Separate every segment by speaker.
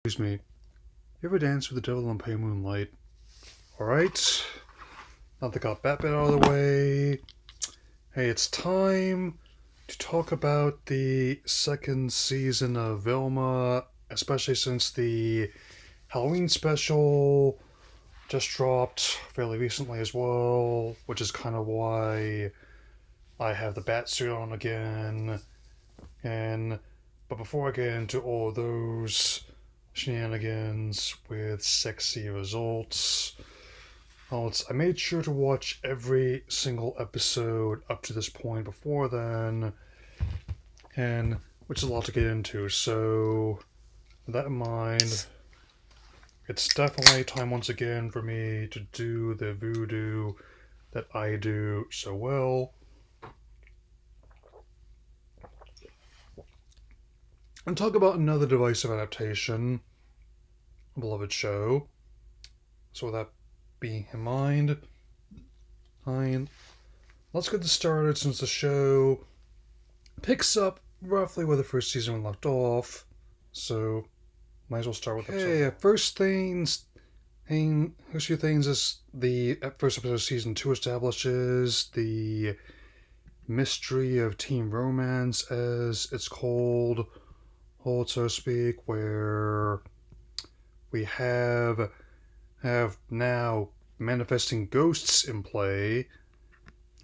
Speaker 1: Excuse me. You ever dance with the devil on pale moonlight? Alright. Now that I got Batman out of the way. Hey, it's time to talk about the second season of Velma, especially since the Halloween special just dropped fairly recently as well, which is kind of why I have the bat suit on again. And but before I get into all of those shenanigans with sexy results, I made sure to watch every single episode up to this point before then, and which is a lot to get into. So, with that in mind, it's definitely time once again for me to do the voodoo that I do so well and talk about another divisive adaptation, a beloved show. So, with that being in mind, let's get this started since the show picks up roughly where the first season left off. So, might as well start with episode. First few things is the first episode of season 2 establishes the mystery of teen romance, as it's called, so to speak, where we have now manifesting ghosts in play.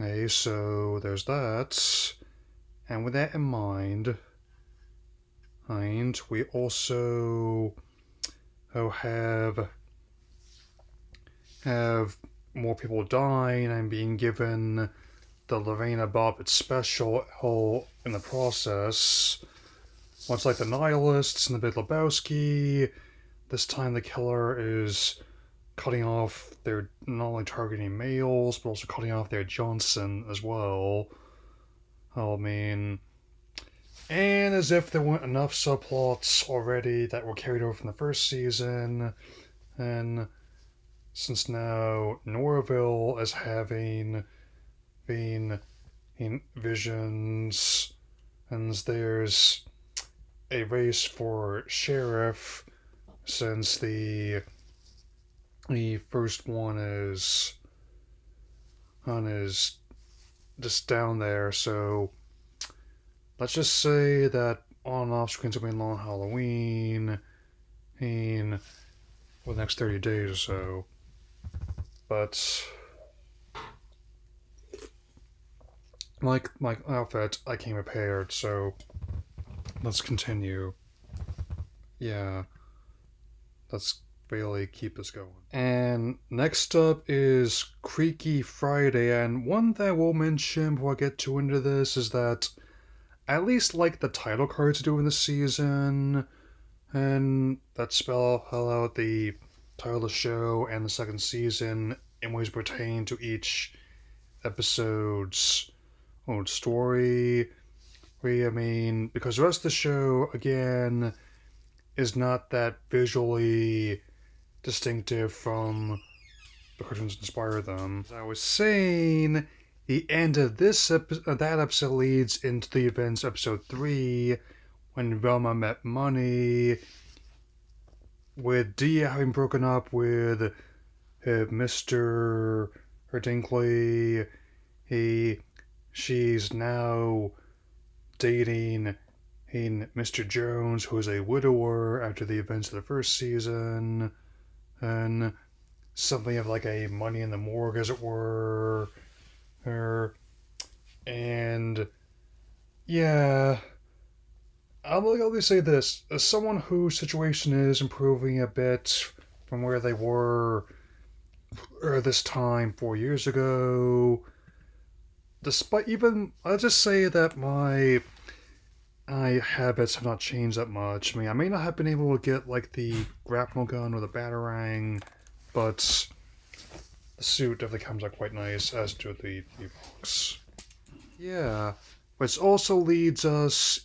Speaker 1: Okay, so there's that. And with that in mind, we also have more people dying and being given the Lorena Bobbitt special in the process. Much like the Nihilists and the Big Lebowski, this time the killer is cutting off their, not only targeting males, but also cutting off their Johnson as well. And as if there weren't enough subplots already that were carried over from the first season, and since now Norville is having visions, and there's a race for sheriff, since the first one is just down there. So let's just say that on and off screens will be Long Halloween for the next 30 days or so. But like my outfit, I came prepared, so let's continue. Yeah, let's really keep this going. And next up is Creaky Friday, and one thing I will mention before I get too into this is that I at least like the title cards doing this season, and that spell out the title of the show and the second season in ways pertain to each episode's own story. Because the rest of the show, again, is not that visually distinctive from the cartoons that inspire them. As I was saying, the end of that episode leads into the events of episode 3, when Velma met Money, with Dia having broken up with Mr. Dinkley. She's now dating Mr. Jones, who is a widower after the events of the first season, and something of like a money in the morgue, as it were. And yeah, I'll always say this: as someone whose situation is improving a bit from where they were this time 4 years ago, despite even, I'll just say that my habits have not changed that much. I may not have been able to get like the grapnel gun or the batarang, but the suit definitely comes out quite nice, as do the box. Yeah, which also leads us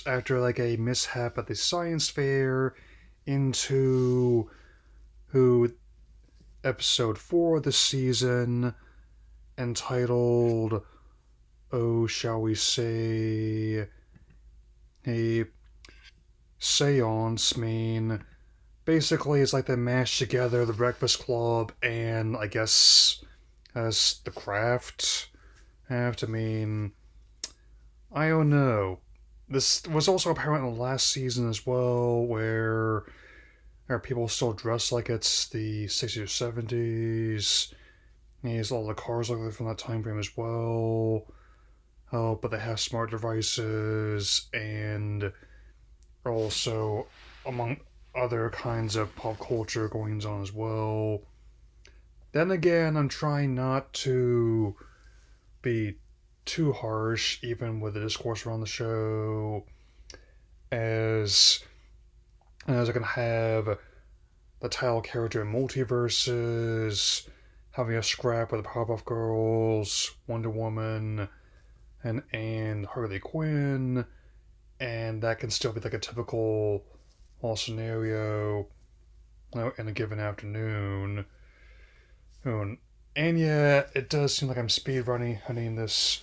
Speaker 1: after like a mishap at the science fair into episode 4 of the season, entitled, oh, shall we say, a seance. I mean, basically, it's like they mash together the Breakfast Club and I guess as the craft. I have to mean, I don't know. This was also apparent in the last season as well, where people still dress like it's the 60s or 70s. There's all the cars like from that time frame as well. Oh, but they have smart devices and also among other kinds of pop culture goings on as well. Then again, I'm trying not to be too harsh, even with the discourse around the show, as I can have the title character in multiverses, having a scrap with the Powerpuff Girls, Wonder Woman, and Harley Quinn, and that can still be like a typical scenario in a given afternoon. And yeah, it does seem like I'm speedrunning this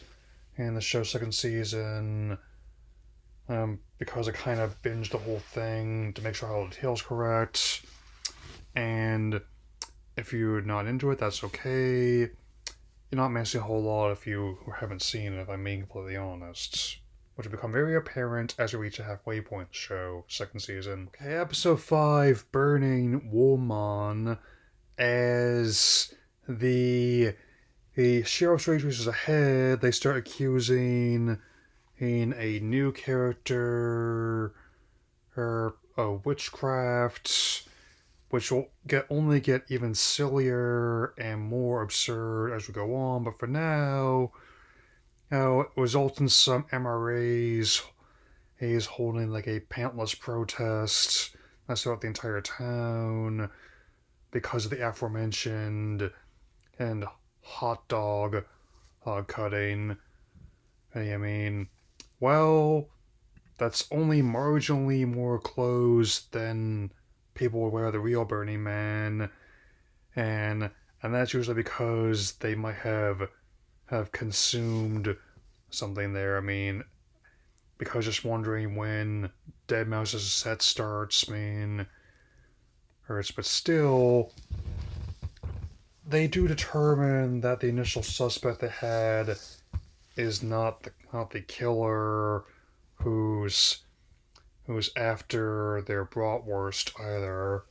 Speaker 1: in the show's second season, because I kind of binged the whole thing to make sure all the details correct. And if you're not into it, that's okay. You're not missing a whole lot if you haven't seen it, if I'm being completely honest. Which will become very apparent as we reach a halfway point in the show, second season. Okay, episode 5, Burning Woman, as the sheriff's race is ahead, they start accusing a new character of witchcraft, which will only get even sillier and more absurd as we go on. But for now, it results in some MRAs he's holding like a pantless protest that's throughout the entire town because of the aforementioned and hot dog cutting. I mean, well, that's only marginally more closed than people wear the real Burning Man, and that's usually because they might have consumed something there. I mean, because just wondering when Dead Mouse's set starts, I mean, hurts, but still, they do determine that the initial suspect they had is not the killer who's after their bratwurst either.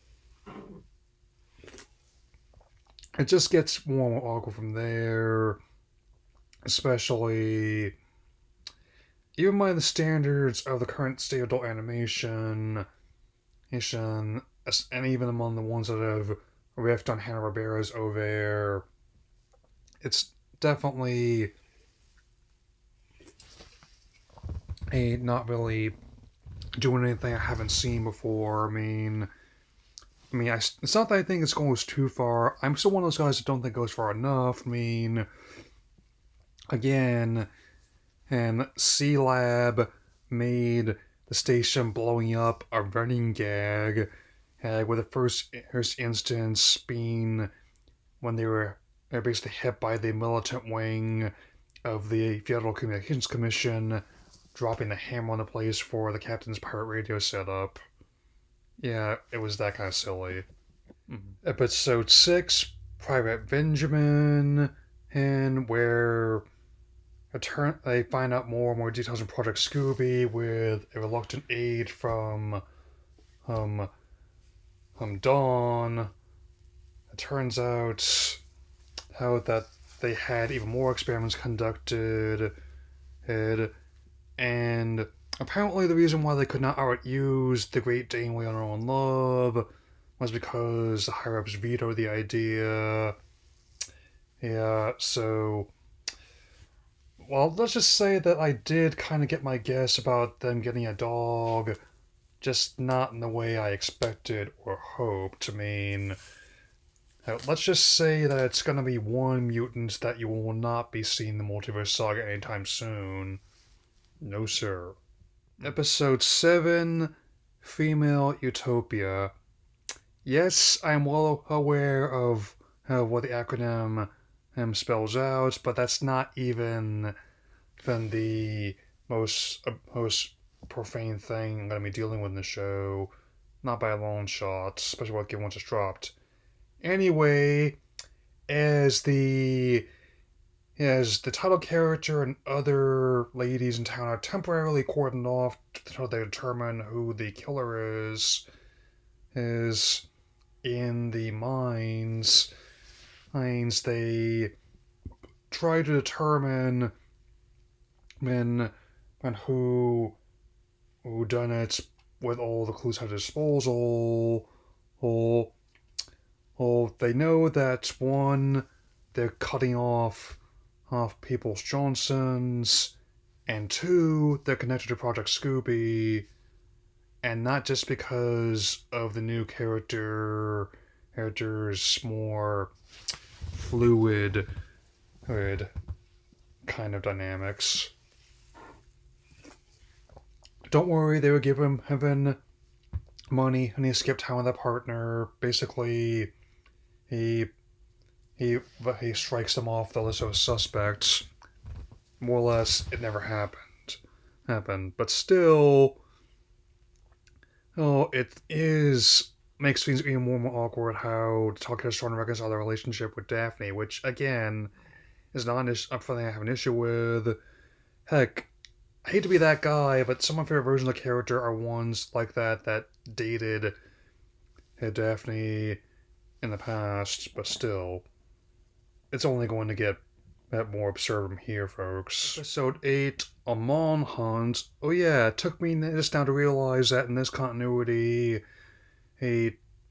Speaker 1: It just gets more and more awkward from there, especially even by the standards of the current state of adult animation, and even among the ones that have riffed on Hanna-Barbera's over, it's definitely not really doing anything I haven't seen before. I mean, it's not that I think it goes too far. I'm still one of those guys that don't think it goes far enough. I mean, again, and C-Lab made the station blowing up a running gag, with the first instance being when they were basically hit by the militant wing of the Federal Communications Commission, dropping the hammer on the place for the captain's pirate radio setup. Yeah, it was that kind of silly. Episode 6, Private Benjamin, and where they find out more and more details on Project Scooby with a reluctant aid from Dawn. It turns out how that they had even more experiments conducted, and apparently the reason why they could not outuse the Great Dane we know and love was because the higher-ups vetoed the idea. Yeah, so, well, let's just say that I did kind of get my guess about them getting a dog, just not in the way I expected or hoped. I mean, let's just say that it's going to be one mutant that you will not be seeing the Multiverse Saga anytime soon. No, sir. Episode 7, Female Utopia. Yes, I'm well aware of what the acronym spells out, but that's not even the most profane thing I'm going to be dealing with in the show. Not by a long shot, especially given once it's dropped. Anyway, as the title character and other ladies in town are temporarily cordoned off until they determine who the killer is in the mines, they try to determine when who done it with all the clues at disposal. Or, they know that one, they're cutting off Peoples Johnson's, and two, they're connected to Project Scooby, and not just because of the new character's more fluid kind of dynamics. Don't worry, they would give him money, and he skipped town with a partner. Basically, he strikes them off the list of suspects. More or less, it never happened. But still, it makes things even more awkward how Tucker is trying to reconcile their relationship with Daphne, which again is not something I have an issue with. Heck, I hate to be that guy, but some of my favorite versions of the character are ones like that dated Daphne in the past, but still, it's only going to get more absurd from here, folks. Episode 8, Amon Hunt. Oh yeah, it took me just now to realize that in this continuity,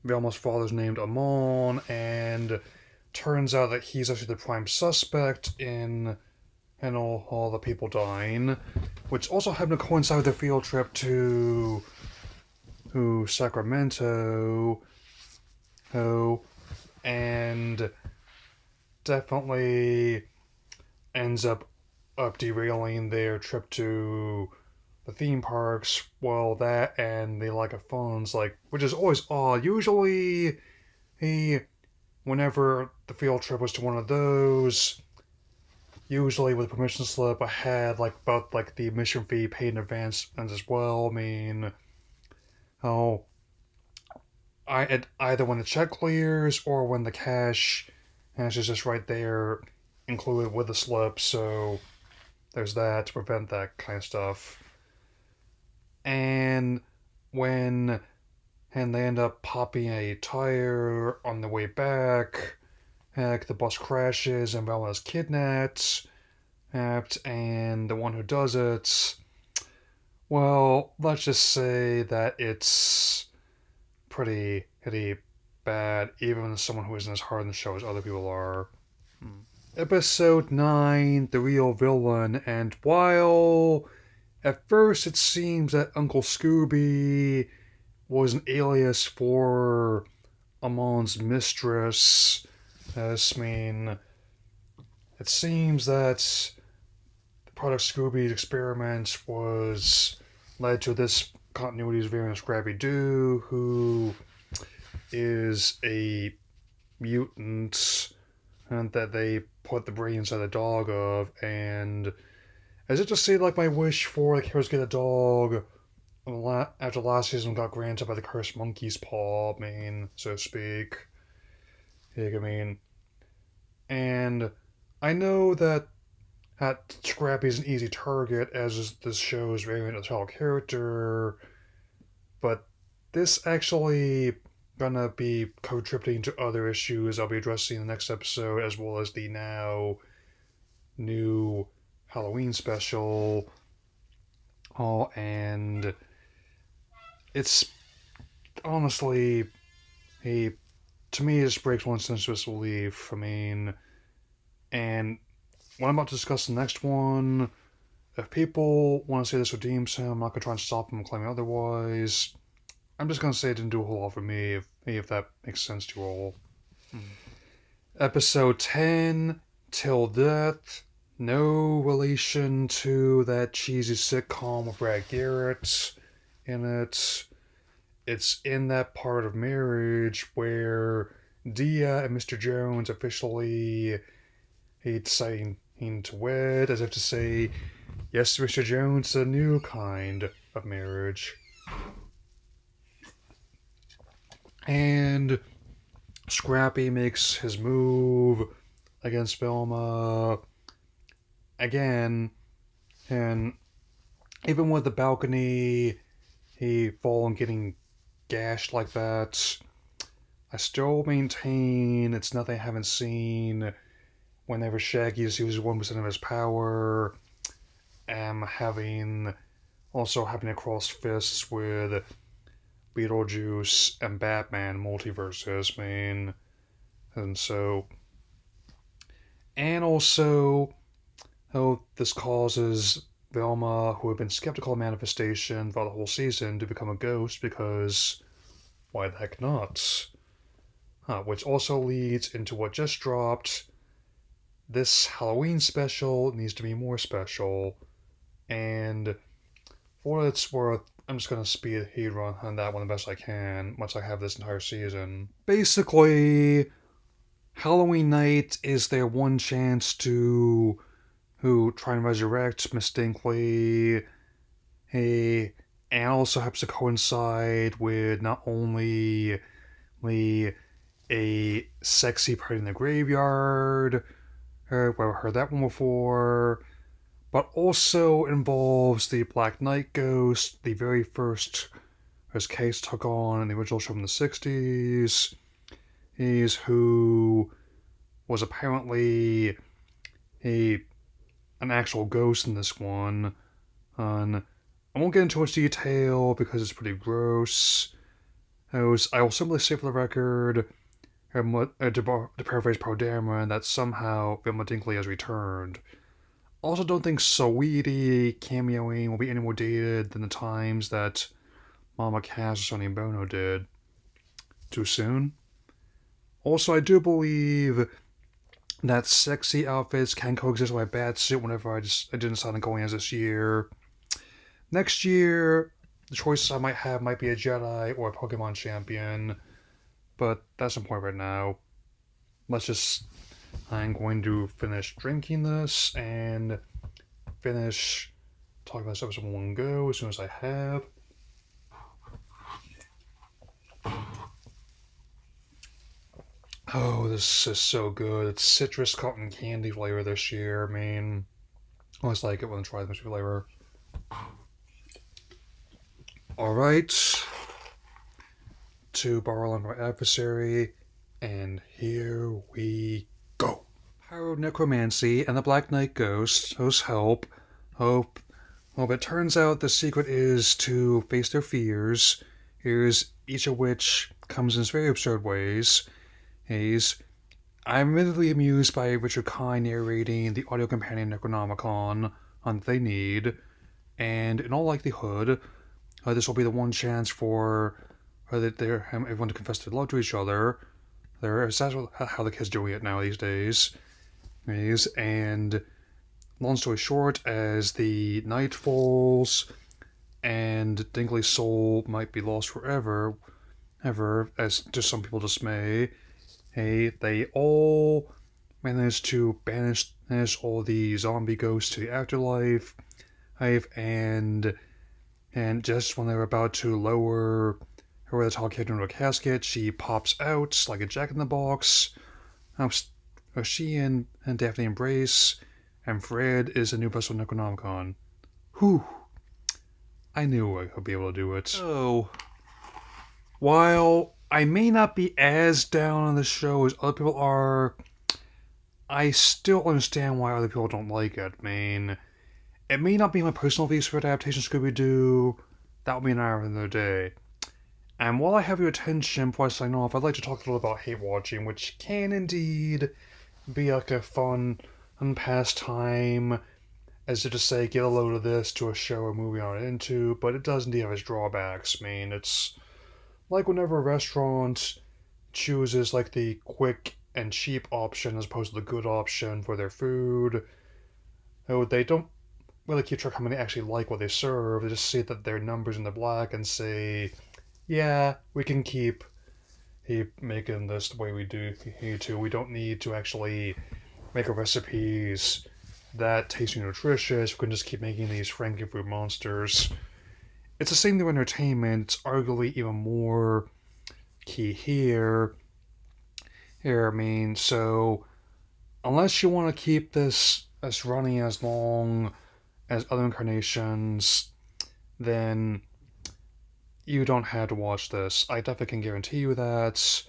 Speaker 1: Velma's father's named Amon, and turns out that he's actually the prime suspect in all the people dying, which also happened to coincide with the field trip to Sacramento. And definitely ends up derailing their trip to the theme parks. Well, that and the lack of funds, which is always odd. Usually, whenever the field trip was to one of those, usually with a permission slip, I had about the admission fee paid in advance as well. I mean, either when the check clears or when the cash is just right there, included with the slip. So there's that to prevent that kind of stuff. And they end up popping a tire on the way back. Heck, the bus crashes and Velma is kidnapped. And the one who does it, well, let's just say that it's pretty bad, even as someone who isn't as hard in the show as other people are. Episode 9, The Real Villain, and while at first it seems that Uncle Scooby was an alias for Amon's mistress, it seems that Product Scooby's experiment led to this continuity's variant Scrappy-Doo, who is a mutant, and that they put the brain inside the dog of, and as if to say, my wish for the heroes get a dog after last season got granted by the cursed monkey's paw, so to speak. And I know that Scrappy is an easy target, as is this show's variant of the child character, but this actually gonna be contributing to other issues I'll be addressing in the next episode, as well as the now new Halloween special. And it's honestly, to me, it just breaks one sense of disbelief. And what I'm about to discuss in the next one, if people want to say this redeems him, I'm not going to try and stop them from claiming otherwise. I'm just going to say it didn't do a whole lot for me, if that makes sense to you all. Episode 10, Till Death. No relation to that cheesy sitcom with Brad Garrett in it. It's in that part of marriage where Dia and Mr. Jones officially deciding to wed, as if to say, yes, Mr. Jones, a new kind of marriage. And Scrappy makes his move against Velma again, and even with the balcony, he falling getting gashed like that, I still maintain it's nothing I haven't seen whenever Shaggy uses 1% of his power. Having to cross fists with Beetlejuice and Batman multiverses, and also, this causes Velma, who had been skeptical of manifestation throughout the whole season, to become a ghost because why the heck not? Which also leads into what just dropped. This Halloween special needs to be more special, and for what it's worth, I'm just gonna speed a heat run on that one the best I can, once I have this entire season. Basically, Halloween night is their one chance to try and resurrect Miss Dinkley. And also happens to coincide with not only a sexy party in the graveyard, where I've heard that one before, but also involves the Black Knight ghost, the very first case took on in the original show from the 60s. Who was apparently an actual ghost in this one. I won't get into much detail because it's pretty gross. I will simply say for the record, to paraphrase Poe Dameron, that somehow Velma Dinkley has returned. Also, don't think Saweetie cameoing will be any more dated than the times that Mama Cass or Sonny Bono did. Too soon? Also, I do believe that sexy outfits can coexist with my batsuit whenever I didn't decide on going as this year. Next year, the choices I might have might be a Jedi or a Pokemon champion, but that's the point right now. I'm going to finish drinking this and finish talking about this episode in one go as soon as I have. Oh, this is so good. It's citrus cotton candy flavor this year. I always like it when I try the mystery flavor. Alright. To borrow on my adversary, and here we go. Pyronecromancy and the Black Knight Ghost, those help. Hope. Well, it turns out the secret is to face their fears. Here's each of which comes in very absurd ways. I'm admittedly amused by Richard Kind narrating the audio companion Necronomicon on They Need, and in all likelihood, this will be the one chance for everyone to confess their love to each other. That's how the kids doing it now these days. And long story short, as the night falls and Dinkley's soul might be lost forever, as to some people dismay, they all manage to banish all the zombie ghosts to the afterlife, and just when they're about to lower her the tall kid into a casket, she pops out like a jack-in-the-box. She and Daphne embrace, and Fred is a new vessel Necronomicon. Whew. I knew I could be able to do it. So, while I may not be as down on the show as other people are, I still understand why other people don't like it. It may not be my personal views for adaptation Scooby-Doo. That will be an hour another day. And while I have your attention before I sign off, I'd like to talk a little about hate watching, which can indeed be like a fun pastime, as to just say, get a load of this to a show or movie I'm into, but it does indeed have its drawbacks. It's like whenever a restaurant chooses like the quick and cheap option as opposed to the good option for their food. They don't really keep track of how many actually like what they serve. They just see that their numbers in the black and say, yeah, we can keep making this the way we do need to. We don't need to actually make our recipes that tasty and nutritious. We can just keep making these Frankenfood monsters. it's the same new entertainment. It's arguably even more key here. I mean, so unless you want to keep this as running as long as other incarnations, then you don't have to watch this. I definitely can guarantee you that.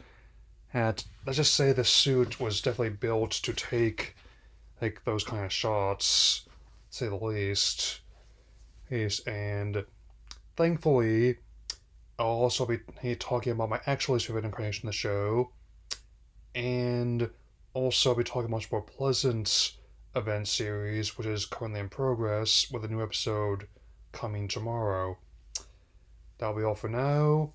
Speaker 1: And let's just say the suit was definitely built to take like those kind of shots, to say the least. Yes, and thankfully, I'll also be talking about my actual favorite incarnation of the show, and also I'll be talking much more pleasant event series, which is currently in progress, with a new episode coming tomorrow. That'll be all for now,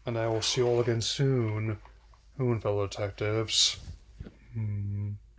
Speaker 1: and I will see you all again soon, fellow detectives.